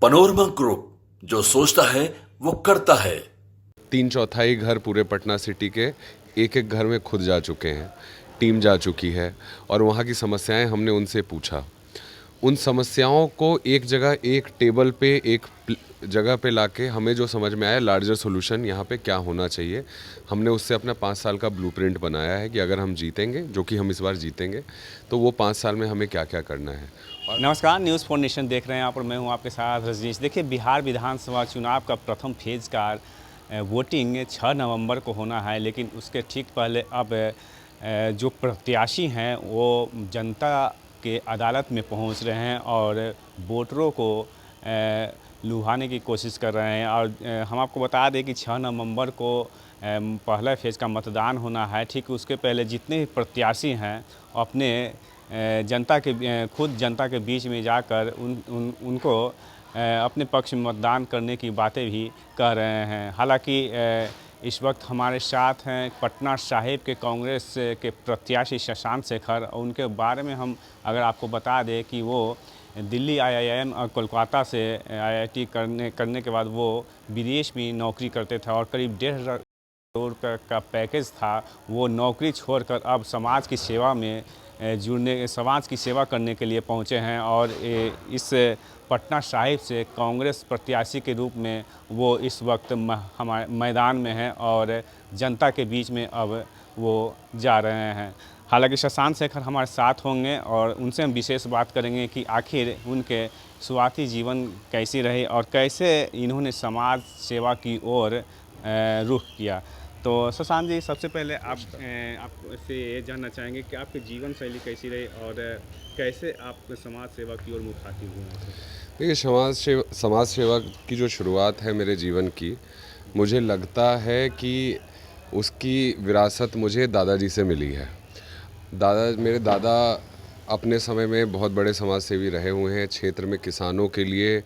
Panorama group, जो सोचता है वो करता है। 3/4 घर पूरे पटना सिटी के एक एक घर में खुद जा चुके हैं, टीम जा चुकी है और वहाँ की समस्याएं हमने उनसे पूछा। उन समस्याओं को एक जगह, एक टेबल पे, एक जगह पे लाके हमें जो समझ में आया लार्जर सॉल्यूशन यहाँ पे क्या होना चाहिए, हमने उससे अपना 5 साल का ब्लूप्रिंट बनाया है कि अगर हम जीतेंगे, जो कि हम इस बार जीतेंगे, तो वो 5 साल में हमें क्या क्या करना है। नमस्कार, न्यूज़ फॉर नेशन देख रहे हैं यहाँ पर। मैं हूँ आपके साथ रजनीश। देखिए, बिहार विधानसभा चुनाव का प्रथम फेज़ का वोटिंग 6 नवंबर को होना है, लेकिन उसके ठीक पहले अब जो प्रत्याशी हैं वो जनता के अदालत में पहुँच रहे हैं और वोटरों को लुभाने की कोशिश कर रहे हैं। और हम आपको बता दें कि 6 नवंबर को पहला फेज़ का मतदान होना है। ठीक उसके पहले जितने भी प्रत्याशी हैं अपने खुद जनता के बीच में जाकर उनको अपने पक्ष में मतदान करने की बातें भी कह रहे हैं। हालांकि इस वक्त हमारे साथ हैं पटना साहिब के कांग्रेस के प्रत्याशी शशांक शेखर। उनके बारे में हम अगर आपको बता दें कि वो दिल्ली IIM और कोलकाता से IIT करने के बाद वो विदेश में नौकरी करते थे और करीब 1.5 करोड़ का पैकेज था। वो नौकरी छोड़कर अब समाज की सेवा करने के लिए पहुंचे हैं और इस पटना साहिब से कांग्रेस प्रत्याशी के रूप में वो इस वक्त हमारे मैदान में हैं और जनता के बीच में अब वो जा रहे हैं। हालांकि शशांक शेखर हमारे साथ होंगे और उनसे हम विशेष बात करेंगे कि आखिर उनके शुरुआती जीवन कैसी रही और कैसे इन्होंने समाज सेवा की ओर रुख किया। तो शशांक जी, सबसे पहले आपसे ये जानना चाहेंगे कि आपकी जीवन शैली कैसी रही और कैसे आप समाज सेवा की ओर मुखातिब हुए। देखिए, समाज सेवा की जो शुरुआत है मेरे जीवन की, मुझे लगता है कि उसकी विरासत मुझे दादाजी से मिली है। मेरे दादा अपने समय में बहुत बड़े समाज सेवी रहे हुए हैं। क्षेत्र में किसानों के लिए,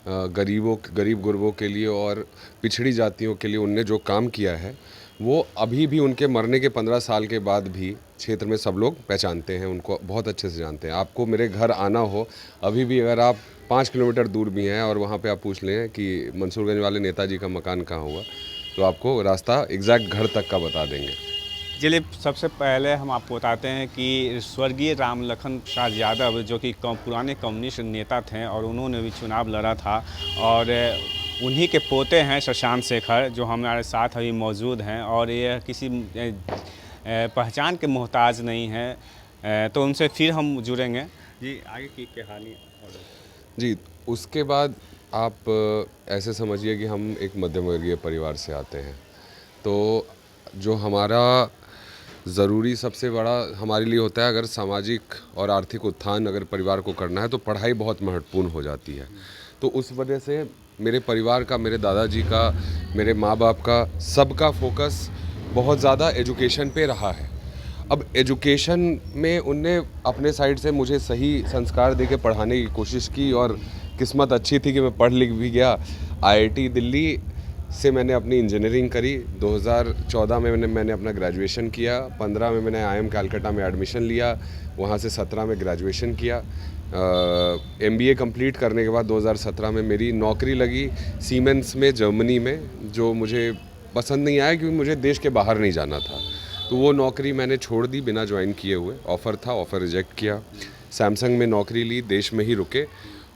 गरीब गुरबों के लिए और पिछड़ी जातियों के लिए उनने जो काम किया है, वो अभी भी उनके मरने के 15 साल के बाद भी क्षेत्र में सब लोग पहचानते हैं, उनको बहुत अच्छे से जानते हैं। आपको मेरे घर आना हो, अभी भी अगर आप 5 किलोमीटर दूर भी हैं और वहाँ पे आप पूछ लें कि मंसूरगंज वाले नेताजी का मकान कहाँ हुआ, तो आपको रास्ता एग्जैक्ट घर तक का बता देंगे। चलिए, सबसे पहले हम आपको बताते हैं कि स्वर्गीय रामलखन प्रसाद यादव, जो कि पुराने कम्युनिस्ट नेता थे और उन्होंने भी चुनाव लड़ा था, और उन्हीं के पोते हैं शशांक शेखर, जो हमारे साथ अभी मौजूद हैं और ये किसी पहचान के मोहताज नहीं है। तो उनसे फिर हम जुड़ेंगे। जी, आगे की कहानी। जी, उसके बाद आप ऐसे समझिए कि हम एक मध्यम वर्गीय परिवार से आते हैं, तो जो हमारा ज़रूरी सबसे बड़ा हमारे लिए होता है, अगर सामाजिक और आर्थिक उत्थान अगर परिवार को करना है तो पढ़ाई बहुत महत्वपूर्ण हो जाती है। तो उस वजह से मेरे परिवार का, मेरे दादाजी का, मेरे माँ बाप का, सबका फोकस बहुत ज़्यादा एजुकेशन पे रहा है। अब एजुकेशन में उनने अपने साइड से मुझे सही संस्कार दे के पढ़ाने की कोशिश की और किस्मत अच्छी थी कि मैं पढ़ लिख भी गया। IIT दिल्ली से मैंने अपनी इंजीनियरिंग करी। 2014 में मैंने अपना ग्रेजुएशन किया। 15 में मैंने IIM कलकत्ता में एडमिशन लिया, वहाँ से 17 में ग्रेजुएशन किया। MBA कंप्लीट करने के बाद 2017 में मेरी नौकरी लगी सीमेंस में, जर्मनी में, जो मुझे पसंद नहीं आया क्योंकि मुझे देश के बाहर नहीं जाना था। तो वो नौकरी मैंने छोड़ दी बिना ज्वाइन किए हुए। ऑफ़र था, ऑफ़र रिजेक्ट किया। सैमसंग में नौकरी ली, देश में ही रुके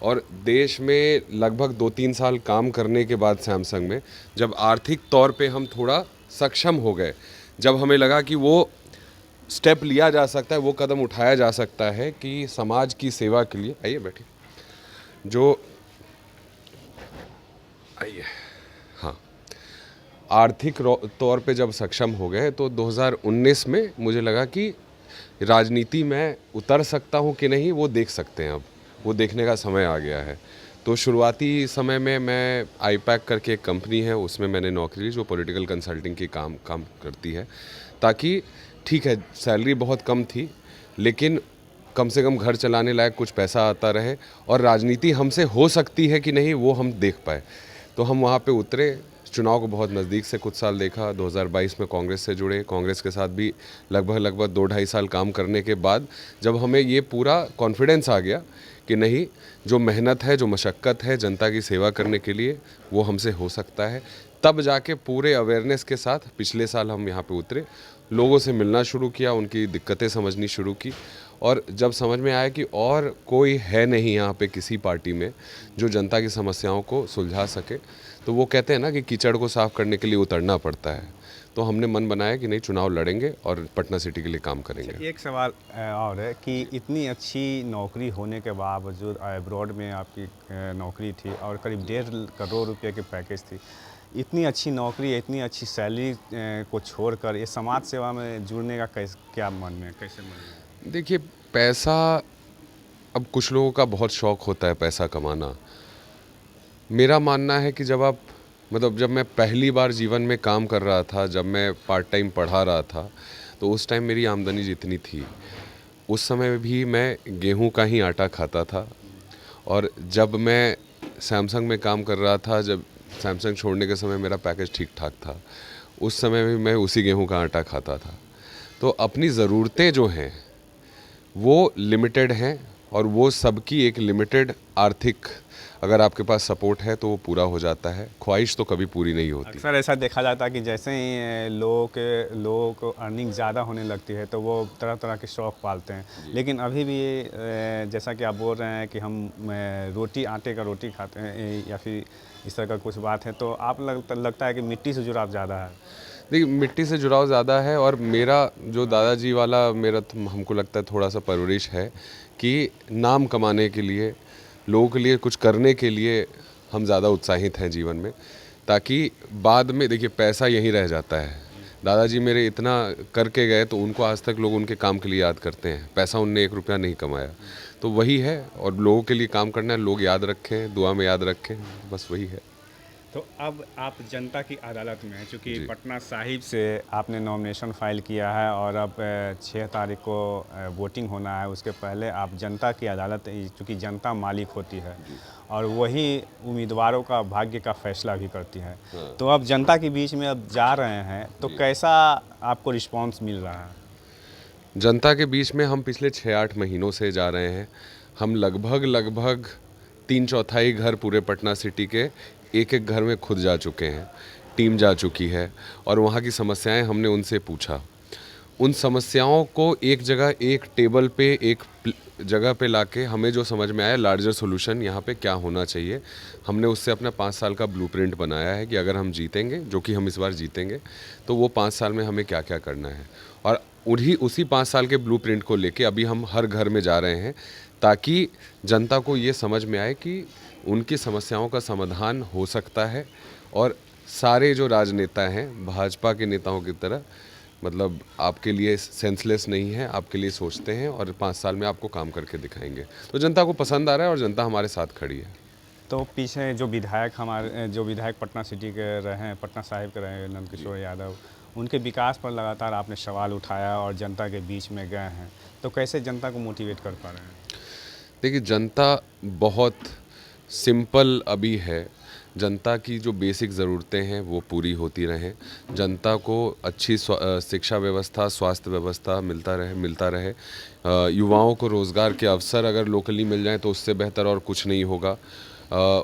और देश में लगभग 2-3 साल काम करने के बाद सैमसंग में, जब आर्थिक तौर पे हम थोड़ा सक्षम हो गए, जब हमें लगा कि वो स्टेप लिया जा सकता है, वो कदम उठाया जा सकता है कि समाज की सेवा के लिए, आइए बैठिए, हाँ, आर्थिक तौर पे जब सक्षम हो गए तो 2019 में मुझे लगा कि राजनीति में उतर सकता हूँ कि नहीं, वो देख सकते हैं। अब वो देखने का समय आ गया है। तो शुरुआती समय में मैं IPAC करके एक कंपनी है, उसमें मैंने नौकरी ली, जो पॉलिटिकल कंसल्टिंग की काम करती है, ताकि ठीक है सैलरी बहुत कम थी लेकिन कम से कम घर चलाने लायक कुछ पैसा आता रहे और राजनीति हमसे हो सकती है कि नहीं वो हम देख पाए। तो हम वहाँ पे उतरे, चुनाव को बहुत नज़दीक से कुछ साल देखा। 2022 में कांग्रेस से जुड़े, कांग्रेस के साथ भी लगभग 2-2.5 साल काम करने के बाद जब हमें ये पूरा कॉन्फिडेंस आ गया कि नहीं, जो मेहनत है, जो मशक्क़त है जनता की सेवा करने के लिए, वो हमसे हो सकता है। तब जाके पूरे अवेयरनेस के साथ पिछले साल हम यहाँ पे उतरे, लोगों से मिलना शुरू किया, उनकी दिक्कतें समझनी शुरू की, और जब समझ में आया कि और कोई है नहीं यहाँ पे किसी पार्टी में जो जनता की समस्याओं को सुलझा सके, तो वो कहते हैं ना कि कीचड़ को साफ़ करने के लिए उतरना पड़ता है। तो हमने मन बनाया कि नहीं, चुनाव लड़ेंगे और पटना सिटी के लिए काम करेंगे। एक सवाल और है कि इतनी अच्छी नौकरी होने के बावजूद अब्रॉड में आपकी नौकरी थी और करीब 1.5 करोड़ रुपए की पैकेज थी। इतनी अच्छी नौकरी, इतनी अच्छी सैलरी को छोड़कर ये समाज सेवा में जुड़ने का क्या मन में, कैसे मन में? देखिए, पैसा, अब कुछ लोगों का बहुत शौक़ होता है पैसा कमाना। मेरा मानना है कि जब मैं पहली बार जीवन में काम कर रहा था, जब मैं पार्ट टाइम पढ़ा रहा था, तो उस टाइम मेरी आमदनी जितनी थी, उस समय भी मैं गेहूं का ही आटा खाता था। और जब मैं सैमसंग में काम कर रहा था, जब सैमसंग छोड़ने के समय मेरा पैकेज ठीक ठाक था, उस समय भी मैं उसी गेहूं का आटा खाता था। तो अपनी ज़रूरतें जो हैं वो लिमिटेड हैं, और वो सबकी एक लिमिटेड आर्थिक, अगर आपके पास सपोर्ट है तो वो पूरा हो जाता है। ख्वाहिश तो कभी पूरी नहीं होती। अक्सर ऐसा देखा जाता है कि जैसे ही लोगों को अर्निंग ज़्यादा होने लगती है तो वो तरह तरह के शौक़ पालते हैं। लेकिन अभी भी जैसा कि आप बोल रहे हैं कि हम आटे का रोटी खाते हैं या फिर इस तरह का कुछ बात है, तो आप लगता है कि मिट्टी से जुड़ाव ज़्यादा है? देखिए, मिट्टी से जुड़ाव ज़्यादा है, और मेरा जो दादाजी वाला हमको लगता है थोड़ा सा परवरिश है कि नाम कमाने के लिए, लोगों के लिए कुछ करने के लिए हम ज़्यादा उत्साहित हैं जीवन में, ताकि बाद में, देखिए, पैसा यहीं रह जाता है। दादाजी मेरे इतना करके गए तो उनको आज तक लोग उनके काम के लिए याद करते हैं। पैसा उनने 1 रुपया नहीं कमाया, तो वही है। और लोगों के लिए काम करना है, लोग याद रखें, दुआ में याद रखें, बस वही है। तो अब आप जनता की अदालत में हैं, चूँकि पटना साहिब से आपने नॉमिनेशन फाइल किया है और अब 6 तारीख को वोटिंग होना है। उसके पहले आप जनता की अदालत, चूँकि जनता मालिक होती है और वही उम्मीदवारों का भाग्य का फैसला भी करती है। तो अब जनता के बीच में अब जा रहे हैं, तो कैसा आपको रिस्पांस मिल रहा है? जनता के बीच में हम पिछले 6-8 महीनों से जा रहे हैं। हम लगभग 3/4 घर पूरे पटना सिटी के एक घर में खुद जा चुके हैं, टीम जा चुकी है, और वहाँ की समस्याएं हमने उनसे पूछा। उन समस्याओं को एक जगह, एक टेबल पे, एक जगह पे लाके हमें जो समझ में आया लार्जर सॉल्यूशन यहाँ पे क्या होना चाहिए, हमने उससे अपना 5 साल का ब्लूप्रिंट बनाया है कि अगर हम जीतेंगे, जो कि हम इस बार जीतेंगे, तो वो 5 साल में हमें क्या क्या करना है। और उसी 5 साल के ब्लूप्रिंट को लेके अभी हम हर घर में जा रहे हैं, ताकि जनता को ये समझ में आए कि उनकी समस्याओं का समाधान हो सकता है। और सारे जो राजनेता हैं भाजपा के नेताओं की तरह, मतलब आपके लिए सेंसलेस नहीं है, आपके लिए सोचते हैं और 5 साल में आपको काम करके दिखाएंगे। तो जनता को पसंद आ रहा है और जनता हमारे साथ खड़ी है। तो पीछे जो विधायक पटना सिटी के रहे हैं, पटना साहिब के रहे हैं, नंदकिशोर यादव, उनके विकास पर लगातार आपने सवाल उठाया और जनता के बीच में गए हैं, तो कैसे जनता को मोटिवेट कर पा रहे हैं? देखिए, जनता बहुत सिंपल अभी है। जनता की जो बेसिक ज़रूरतें हैं वो पूरी होती रहें, जनता को अच्छी शिक्षा व्यवस्था, स्वास्थ्य व्यवस्था मिलता रहे, युवाओं को रोज़गार के अवसर अगर लोकली मिल जाएं तो उससे बेहतर और कुछ नहीं होगा।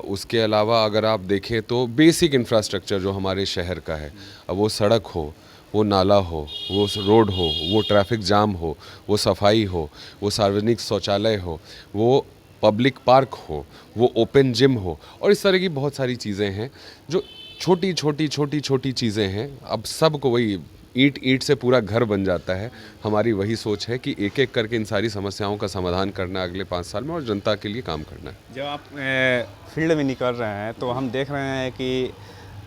उसके अलावा अगर आप देखें तो बेसिक इंफ्रास्ट्रक्चर जो हमारे शहर का है, अब वो सड़क हो, वो नाला हो, वो रोड हो, वो ट्रैफिक जाम हो, वो सफाई हो, वो सार्वजनिक शौचालय हो, वो पब्लिक पार्क हो, वो ओपन जिम हो, और इस तरह की बहुत सारी चीज़ें हैं जो छोटी चीज़ें हैं। अब सबको वही ईंट से पूरा घर बन जाता है। हमारी वही सोच है कि एक एक करके इन सारी समस्याओं का समाधान करना है अगले 5 साल में, और जनता के लिए काम करना है। जब आप फील्ड में निकल रहे हैं तो हम देख रहे हैं कि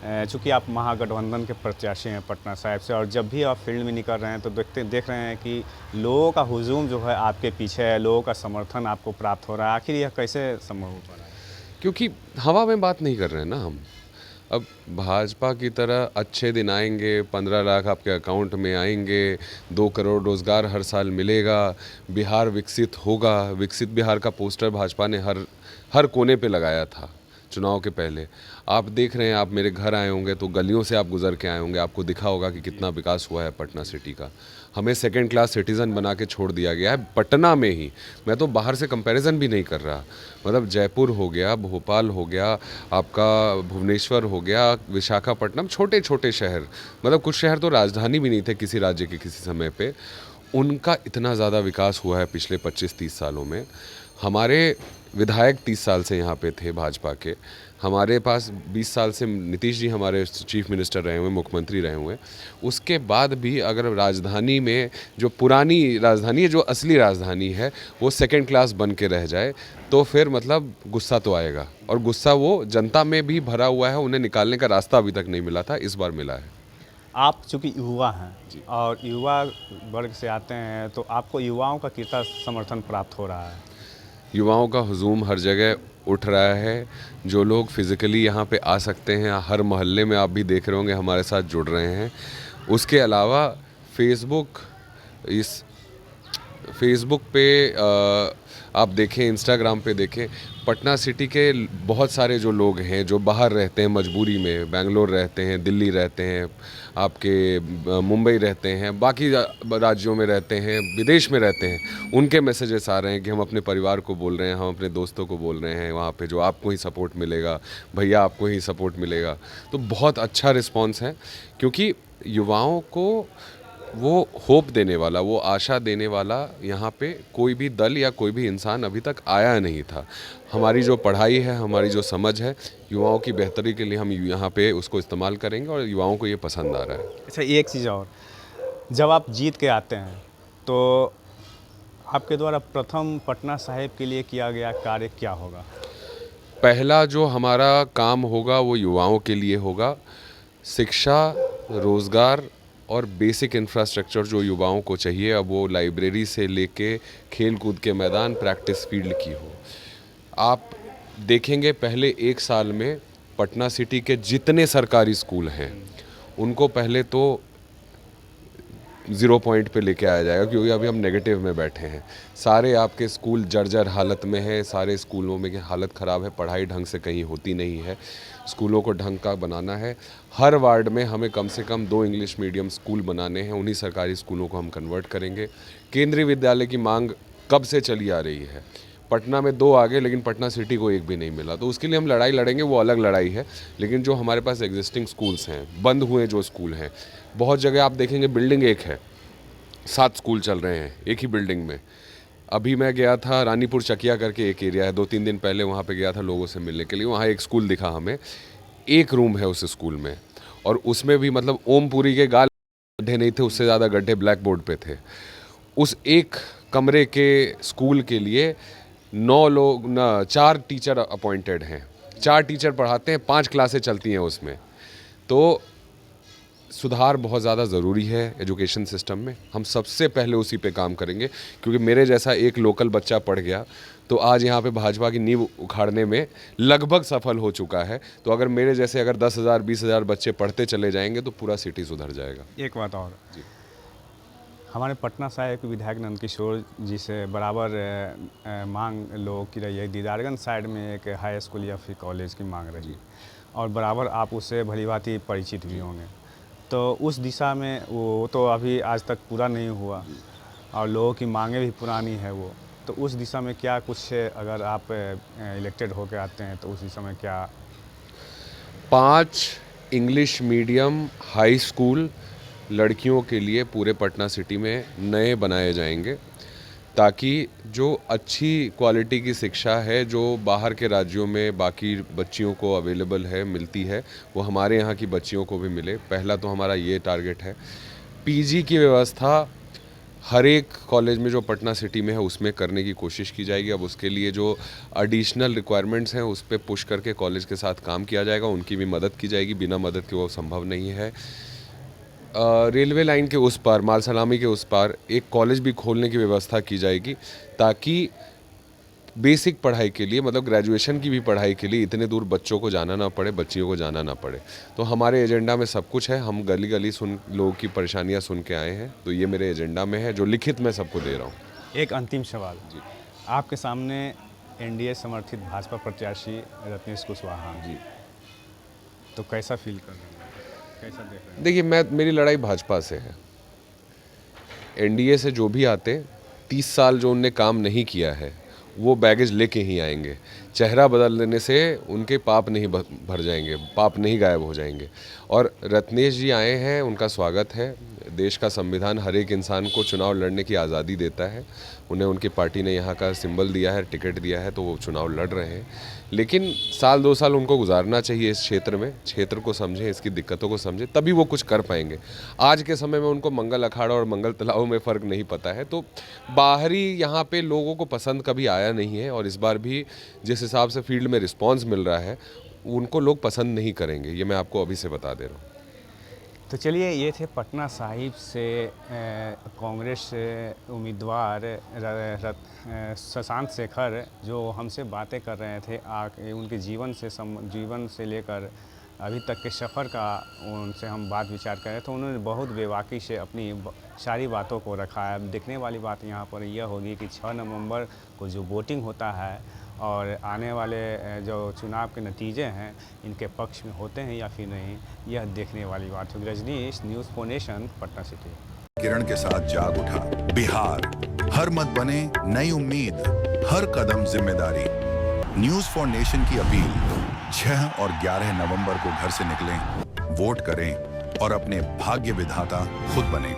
चूँकि आप महागठबंधन के प्रत्याशी हैं पटना साहिब से, और जब भी आप फील्ड में निकल रहे हैं तो देख रहे हैं कि लोगों का हुजूम जो है आपके पीछे है, लोगों का समर्थन आपको प्राप्त हो रहा है। आखिर यह कैसे संभव हो पा रहा है? क्योंकि हवा में बात नहीं कर रहे हैं ना हम। अब भाजपा की तरह अच्छे दिन आएंगे, 15 लाख आपके अकाउंट में आएंगे, 2 करोड़ रोज़गार हर साल मिलेगा, बिहार विकसित होगा। विकसित बिहार का पोस्टर भाजपा ने हर कोने पे लगाया था चुनाव के पहले। आप देख रहे हैं, आप मेरे घर आए होंगे तो गलियों से आप गुजर के आए होंगे, आपको दिखा होगा कि कितना विकास हुआ है पटना सिटी का। हमें सेकंड क्लास सिटीज़न बना के छोड़ दिया गया है पटना में ही। मैं तो बाहर से कंपैरिजन भी नहीं कर रहा, मतलब जयपुर हो गया, भोपाल हो गया, आपका भुवनेश्वर हो गया, विशाखापट्टनम, छोटे छोटे शहर, मतलब कुछ शहर तो राजधानी भी नहीं थे किसी राज्य के किसी समय पे, उनका इतना ज़्यादा विकास हुआ है पिछले 25-30 सालों में। हमारे विधायक 30 साल से यहाँ पे थे भाजपा के, हमारे पास 20 साल से नीतीश जी हमारे चीफ मिनिस्टर रहे हुए, मुख्यमंत्री रहे हुए। उसके बाद भी अगर राजधानी में जो पुरानी राजधानी है, जो असली राजधानी है, वो सेकंड क्लास बन के रह जाए तो फिर मतलब गुस्सा तो आएगा, और गुस्सा वो जनता में भी भरा हुआ है, उन्हें निकालने का रास्ता अभी तक नहीं मिला था, इस बार मिला है। आप चूँकि युवा हैं और युवा वर्ग से आते हैं, तो आपको युवाओं का कितना समर्थन प्राप्त हो रहा है? युवाओं का हुजूम हर जगह उठ रहा है। जो लोग फिज़िकली यहाँ पे आ सकते हैं, हर मोहल्ले में आप भी देख रहे होंगे हमारे साथ जुड़ रहे हैं। उसके अलावा फेसबुक पे आप देखें, इंस्टाग्राम पे देखें, पटना सिटी के बहुत सारे जो लोग हैं जो बाहर रहते हैं मजबूरी में, बेंगलोर रहते हैं, दिल्ली रहते हैं, आपके मुंबई रहते हैं, बाकी राज्यों में रहते हैं, विदेश में रहते हैं, उनके मैसेजेस आ रहे हैं कि हम अपने परिवार को बोल रहे हैं, हम अपने दोस्तों को बोल रहे हैं वहाँ पे, जो आपको ही सपोर्ट मिलेगा भैया, आपको ही सपोर्ट मिलेगा। तो बहुत अच्छा रिस्पॉन्स है, क्योंकि युवाओं को वो होप देने वाला, वो आशा देने वाला यहाँ पे कोई भी दल या कोई भी इंसान अभी तक आया नहीं था। हमारी जो पढ़ाई है, हमारी जो समझ है, युवाओं की बेहतरी के लिए हम यहाँ पे उसको इस्तेमाल करेंगे, और युवाओं को ये पसंद आ रहा है। अच्छा, एक चीज़ और, जब आप जीत के आते हैं तो आपके द्वारा प्रथम पटना साहिब के लिए किया गया कार्य क्या होगा? पहला जो हमारा काम होगा वो युवाओं के लिए होगा। शिक्षा, रोज़गार और बेसिक इंफ्रास्ट्रक्चर जो युवाओं को चाहिए, अब वो लाइब्रेरी से लेके खेल कूद के मैदान, प्रैक्टिस फील्ड की हो। आप देखेंगे पहले 1 साल में पटना सिटी के जितने सरकारी स्कूल हैं उनको पहले तो 0 पॉइंट पे लेके आया जाएगा, क्योंकि अभी हम नेगेटिव में बैठे हैं। सारे आपके स्कूल जर्जर हालत में है, सारे स्कूलों में की हालत ख़राब है, पढ़ाई ढंग से कहीं होती नहीं है। स्कूलों को ढंग का बनाना है। हर वार्ड में हमें कम से कम 2 इंग्लिश मीडियम स्कूल बनाने हैं, उन्हीं सरकारी स्कूलों को हम कन्वर्ट करेंगे। केंद्रीय विद्यालय की मांग कब से चली आ रही है, पटना में 2 आ गए लेकिन पटना सिटी को 1 भी नहीं मिला, तो उसके लिए हम लड़ाई लड़ेंगे, वो अलग लड़ाई है। लेकिन जो हमारे पास एग्जिस्टिंग स्कूल्स हैं, बंद हुए जो स्कूल हैं, बहुत जगह आप देखेंगे बिल्डिंग एक है, 7 स्कूल चल रहे हैं एक ही बिल्डिंग में। अभी मैं गया था रानीपुर चकिया करके एक एरिया है, 2-3 दिन पहले वहाँ पे गया था लोगों से मिलने के लिए। वहाँ एक स्कूल दिखा हमें, 1 रूम है उस स्कूल में, और उसमें भी मतलब ओमपुरी के गाल गड्ढे नहीं थे, उससे ज़्यादा गड्ढे ब्लैक बोर्ड पे थे। उस एक कमरे के स्कूल के लिए 4 टीचर अपॉइंटेड हैं, 4 टीचर पढ़ाते हैं, 5 क्लासें चलती हैं उसमें। तो सुधार बहुत ज़्यादा ज़रूरी है एजुकेशन सिस्टम में। हम सबसे पहले उसी पे काम करेंगे, क्योंकि मेरे जैसा एक लोकल बच्चा पढ़ गया तो आज यहाँ पे भाजपा की नींव उखाड़ने में लगभग सफल हो चुका है। तो अगर मेरे जैसे अगर 10,000 20,000 बच्चे पढ़ते चले जाएंगे तो पूरा सिटी सुधर जाएगा। एक बात और जी, हमारे पटना साहिब के विधायक नंदकिशोर जी से बराबर मांग लोगों की रही है। दीदारगंज साइड में एक हाई स्कूल या फिर कॉलेज की मांग रही है, और बराबर आप उससे भलीभांति परिचित भी होंगे। तो उस दिशा में वो तो अभी आज तक पूरा नहीं हुआ, और लोगों की मांगें भी पुरानी है वो, तो उस दिशा में क्या कुछ, अगर आप इलेक्टेड होकर आते हैं तो उस दिशा में क्या? 5 इंग्लिश मीडियम हाई स्कूल लड़कियों के लिए पूरे पटना सिटी में नए बनाए जाएंगे, ताकि जो अच्छी क्वालिटी की शिक्षा है जो बाहर के राज्यों में बाकी बच्चियों को अवेलेबल है, मिलती है, वो हमारे यहाँ की बच्चियों को भी मिले। पहला तो हमारा ये टारगेट है। पीजी की व्यवस्था हर एक कॉलेज में जो पटना सिटी में है उसमें करने की कोशिश की जाएगी। अब उसके लिए जो एडिशनल रिक्वायरमेंट्स हैं उस पर पुश करके कॉलेज के साथ काम किया जाएगा, उनकी भी मदद की जाएगी, बिना मदद के वो संभव नहीं है। रेलवे लाइन के उस पार, माल सलामी के उस पार एक कॉलेज भी खोलने की व्यवस्था की जाएगी, ताकि बेसिक पढ़ाई के लिए, मतलब ग्रेजुएशन की भी पढ़ाई के लिए इतने दूर बच्चों को जाना ना पड़े, बच्चियों को जाना ना पड़े। तो हमारे एजेंडा में सब कुछ है। हम गली गली सुन लोगों की परेशानियां सुन के आए हैं, तो ये मेरे एजेंडा में है जो लिखित में सबको दे रहा हूँ। एक अंतिम सवाल जी, आपके सामने एनडीए समर्थित भाजपा प्रत्याशी रत्नेश कुशवाहा जी, तो कैसा फील कर रहे हैं, कैसा देख रहे हैं? देखिए, मेरी लड़ाई भाजपा से है। एनडीए से जो भी आते 30 साल जो उनने काम नहीं किया है वो बैगेज लेके ही आएंगे। चेहरा बदल देने से उनके पाप नहीं भर जाएंगे, पाप नहीं गायब हो जाएंगे। और रत्नेश जी आए हैं, उनका स्वागत है। देश का संविधान हर एक इंसान को चुनाव लड़ने की आज़ादी देता है। उन्हें उनकी पार्टी ने यहाँ का सिंबल दिया है, टिकट दिया है, तो वो चुनाव लड़ रहे हैं। लेकिन साल 2 साल उनको गुजारना चाहिए इस क्षेत्र में, क्षेत्र को समझें, इसकी दिक्कतों को समझें, तभी वो कुछ कर पाएंगे। आज के समय में उनको मंगल अखाड़ा और मंगल तलाव में फ़र्क नहीं पता है। तो बाहरी यहाँ पे लोगों को पसंद कभी आया नहीं है, और इस बार भी जिस हिसाब से फील्ड में रिस्पांस मिल रहा है उनको लोग पसंद नहीं करेंगे, ये मैं आपको अभी से बता दे रहा हूँ। तो चलिए, ये थे पटना साहिब से कांग्रेस उम्मीदवार शशांक शेखर, जो हमसे बातें कर रहे थे उनके जीवन से लेकर अभी तक के सफ़र का उनसे हम बात विचार करें तो उन्होंने बहुत बेबाकी से अपनी सारी बातों को रखा है। अब देखने वाली बात यहाँ पर यह होगी कि 6 नवंबर को जो वोटिंग होता है और आने वाले जो चुनाव के नतीजे हैं इनके पक्ष में होते हैं या फिर नहीं, यह देखने वाली बात होगी। Rajneesh, news for nation, Patna city. किरण के साथ जाग उठा बिहार, हर मत बने नई उम्मीद, हर कदम जिम्मेदारी। न्यूज़ फॉर नेशन की अपील, 6 और 11 नवंबर को घर से निकलें, वोट करें और अपने भाग्य विधाता खुद बनें।